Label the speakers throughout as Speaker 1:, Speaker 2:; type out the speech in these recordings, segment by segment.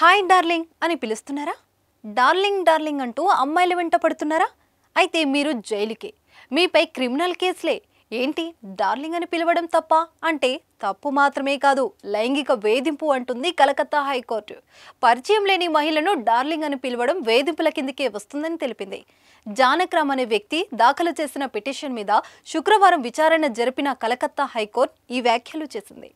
Speaker 1: Hi darling అని పిలుస్తున్నారా? Darling darling అంటూ అమ్మాయిల వెంట పడుతున్నారా? అయితే మీరు జైలుకే. మీపై క్రిమినల్ కేసులే. ఏంటి డార్లింగ్ అని పిలవడం తప్ప అంటే తప్పు మాత్రమే కాదు, లైంగిక వేధింపు అంటుంది కలకత్తా హైకోర్టు. పరిచయం లేని మహిళను డార్లింగ్ అని పిలవడం వేధింపుల కిందకే వస్తుందని తెలిపింది. జానక్రామ్ అనే వ్యక్తి దాఖలు చేసిన పిటిషన్ మీద శుక్రవారం విచారణ జరిపిన కలకత్తా హైకోర్టు ఈ వ్యాఖ్యలు చేసింది.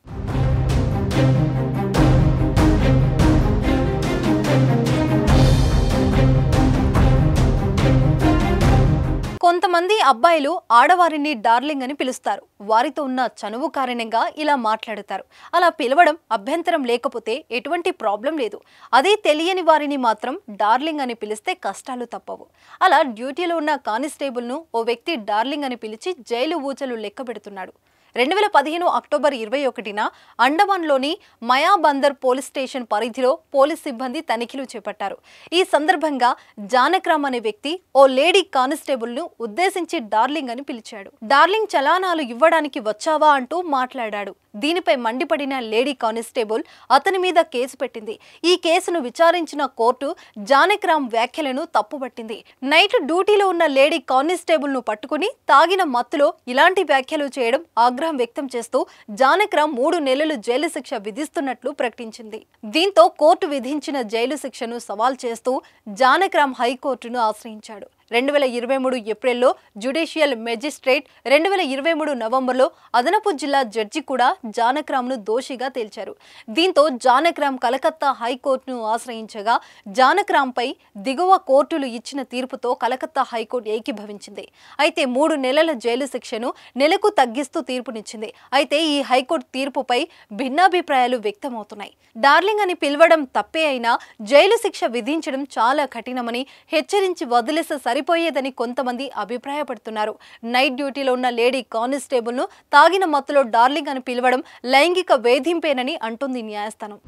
Speaker 1: కొంతమంది అబ్బాయిలు ఆడవారిని డార్లింగ్ అని పిలుస్తారు. వారితో ఉన్న చనువు కారణంగా ఇలా మాట్లాడతారు. అలా పిలవడం అభ్యంతరం లేకపోతే ఎటువంటి ప్రాబ్లం లేదు. అదే తెలియని వారిని మాత్రం డార్లింగ్ అని పిలిస్తే కష్టాలు తప్పవు. అలా డ్యూటీలో ఉన్న కానిస్టేబుల్ను ఓ వ్యక్తి డార్లింగ్ అని పిలిచి జైలు ఊచలు లెక్క పెడుతున్నాడు. 2015 అక్టోబర్ 21న అండమాన్లోని మయాబందర్ పోలీస్ స్టేషన్ పరిధిలో పోలీస్ సిబ్బంది తనిఖీలు చేపట్టారు. ఈ సందర్భంగా జానక్రామ్ అనే వ్యక్తి ఓ లేడీ కానిస్టేబుల్ను ఉద్దేశించి డార్లింగ్ అని పిలిచాడు. డార్లింగ్ చలానాలు ఇవ్వడానికి వచ్చావా అంటూ మాట్లాడాడు. దీనిపై మండిపడిన లేడీ కానిస్టేబుల్ అతని మీద కేసు పెట్టింది. ఈ కేసును విచారించిన కోర్టు జానక్రామ్ వ్యాఖ్యలను తప్పుపట్టింది. నైట్ డ్యూటీలో ఉన్న లేడీ కానిస్టేబుల్ ను పట్టుకుని తాగిన మత్తులో ఇలాంటి వ్యాఖ్యలు చేయడం ఆగ్రహం వ్యక్తం చేస్తూ జానక్రామ్ 3 నెలలు జైలు శిక్ష విధిస్తున్నట్లు ప్రకటించింది. దీంతో కోర్టు విధించిన జైలు శిక్షను సవాల్ చేస్తూ జానక్రామ్ హైకోర్టును ఆశ్రయించాడు. 2023 ఏప్రిల్లో జ్యుడిషియల్ మెజిస్ట్రేట్, 2023 నవంబర్లో అదనపు జిల్లా జడ్జి కూడా జానక్రామ్ను దోషిగా తేల్చారు. దీంతో జానక్రామ్ కలకత్తా హైకోర్టును ఆశ్రయించగా జానక్రామ్పై దిగువ కోర్టులు ఇచ్చిన తీర్పుతో కలకత్తా హైకోర్టు ఏకీభవించింది. అయితే 3 నెలల జైలు శిక్షను నెలకు తగ్గిస్తూ తీర్పునిచ్చింది. అయితే ఈ హైకోర్టు తీర్పుపై భిన్నాభిప్రాయాలు వ్యక్తమవుతున్నాయి. డార్లింగ్ అని పిలవడం తప్పే అయినా జైలు శిక్ష విధించడం చాలా కఠినమని, హెచ్చరించి వదిలేసే సరిపోయేదని కొంతమంది అభిప్రాయపడుతున్నారు. నైట్ డ్యూటీలో ఉన్న లేడీ కానిస్టేబుల్ను తాగిన మత్తులో డార్లింగ్ అని పిలవడం లైంగిక వేధింపేనని అంటుంది న్యాయస్థానం.